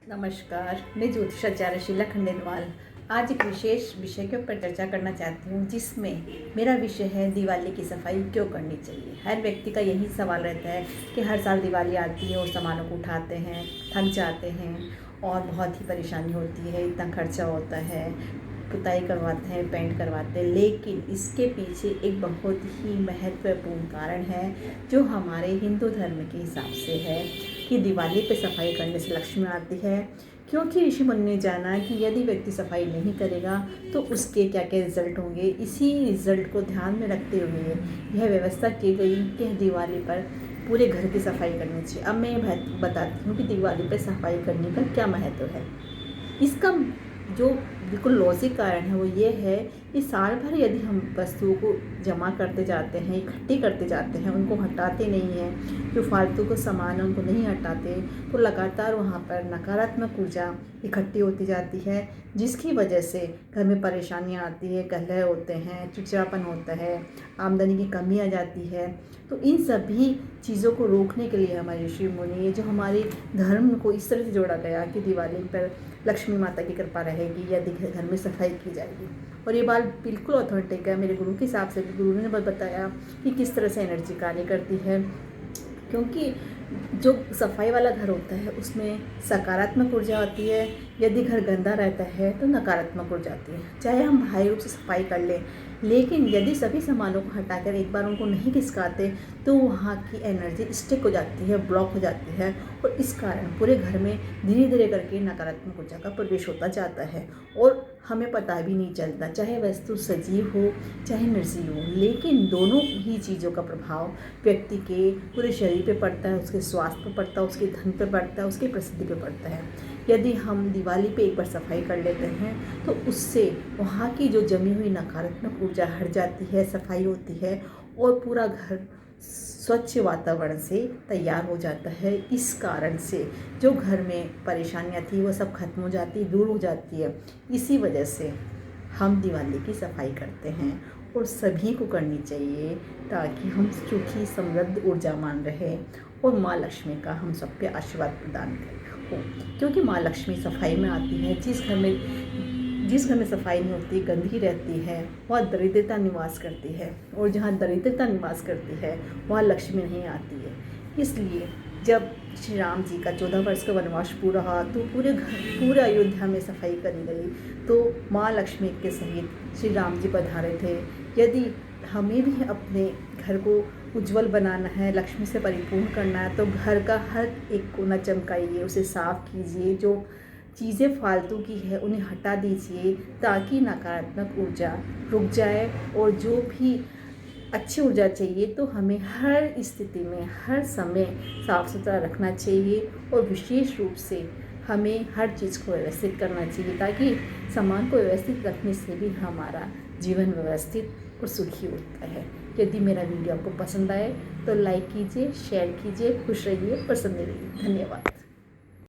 नमस्कार, मैं ज्योतिषाचार्य शीला खंडेलवाल आज एक विशेष विषय के ऊपर चर्चा करना चाहती हूँ, जिसमें मेरा विषय है दिवाली की सफाई क्यों करनी चाहिए। हर व्यक्ति का यही सवाल रहता है कि हर साल दिवाली आती है और सामानों को उठाते हैं, थक जाते हैं और बहुत ही परेशानी होती है, इतना खर्चा होता है, पुताई करवाते हैं, पेंट करवाते हैं। लेकिन इसके पीछे एक बहुत ही महत्वपूर्ण कारण है जो हमारे हिंदू धर्म के हिसाब से है कि दिवाली पे सफाई करने से लक्ष्मी आती है। क्योंकि ऋषि मुनि ने जाना कि यदि व्यक्ति सफाई नहीं करेगा तो उसके क्या क्या रिजल्ट होंगे। इसी रिजल्ट को ध्यान में रखते हुए यह व्यवस्था की गई कि दिवाली पर पूरे घर की सफाई करनी चाहिए। अब मैं बताती हूँ कि दिवाली पर सफाई करने का क्या महत्व है। इसका जो बिल्कुल लॉजिक कारण है वो ये है कि साल भर यदि हम वस्तुओं को जमा करते जाते हैं, इकट्ठी करते जाते हैं, उनको हटाते नहीं हैं, जो फालतू को सामान उनको नहीं हटाते, तो लगातार वहाँ पर नकारात्मक ऊर्जा इकट्ठी होती जाती है, जिसकी वजह से घर में परेशानियाँ आती है, कलह होते हैं, चिड़चिड़ापन होता है, आमदनी की कमी आ जाती है। तो इन सभी चीज़ों को रोकने के लिए हमारे ऋषि मुनि, जो हमारे धर्म को इस तरह से जोड़ा गया कि दिवाली पर लक्ष्मी माता की कृपा रहेगी यदि घर में सफाई की जाएगी। और ये बात बिल्कुल ऑथेंटिक है। मेरे गुरु के हिसाब से भी गुरु ने बताया कि किस तरह से एनर्जी कार्य करती है। क्योंकि जो सफाई वाला घर होता है उसमें सकारात्मक ऊर्जा आती है, यदि घर गंदा रहता है तो नकारात्मक ऊर्जा आती है। चाहे हम बाहरी रूप से सफाई कर लें, लेकिन यदि सभी सामानों को हटाकर एक बार उनको नहीं खिसकाते तो वहाँ की एनर्जी स्टिक हो जाती है, ब्लॉक हो जाती है, और इस कारण पूरे घर में धीरे धीरे करके नकारात्मक ऊर्जा का प्रवेश होता जाता है और हमें पता भी नहीं चलता, चाहे वस्तु सजीव हो चाहे निर्जीव हो। लेकिन दोनों ही चीज़ों का प्रभाव व्यक्ति के पूरे शरीर पे पड़ता है, उसके स्वास्थ्य पे पड़ता है, उसके धन पे पड़ता है, उसकी प्रसिद्धि पे पड़ता है। यदि हम दिवाली पे एक बार सफाई कर लेते हैं तो उससे वहाँ की जो जमी हुई नकारात्मक ऊर्जा हट जाती है, सफाई होती है और पूरा घर स्वच्छ वातावरण से तैयार हो जाता है। इस कारण से जो घर में परेशानियाँ थी वो सब खत्म हो जाती, दूर हो जाती है। इसी वजह से हम दिवाली की सफाई करते हैं और सभी को करनी चाहिए, ताकि हम सुखी समृद्ध ऊर्जावान रहे और माँ लक्ष्मी का हम सब पे आशीर्वाद प्रदान हो। क्योंकि माँ लक्ष्मी सफाई में आती है। जिस घर में सफाई नहीं होती, गंदगी रहती है, वहाँ दरिद्रता निवास करती है, और जहाँ दरिद्रता निवास करती है वहाँ लक्ष्मी नहीं आती है। इसलिए जब श्री राम जी का 14 वर्ष का वनवास पूरा हुआ तो पूरे अयोध्या में सफाई करी गई, तो माँ लक्ष्मी के सहित श्री राम जी पधारे थे। यदि हमें भी अपने घर को उज्जवल बनाना है, लक्ष्मी से परिपूर्ण करना है, तो घर का हर एक कोना चमकाइए, उसे साफ कीजिए, जो चीज़ें फालतू की है उन्हें हटा दीजिए, ताकि नकारात्मक ऊर्जा रुक जाए और जो भी अच्छी ऊर्जा चाहिए तो हमें हर स्थिति में हर समय साफ सुथरा रखना चाहिए। और विशेष रूप से हमें हर चीज़ को व्यवस्थित करना चाहिए, ताकि सामान को व्यवस्थित रखने से भी हमारा जीवन व्यवस्थित और सुखी होता है। यदि मेरा वीडियो आपको पसंद आए तो लाइक कीजिए, शेयर कीजिए, खुश रहिए, प्रसन्न रहिए। धन्यवाद।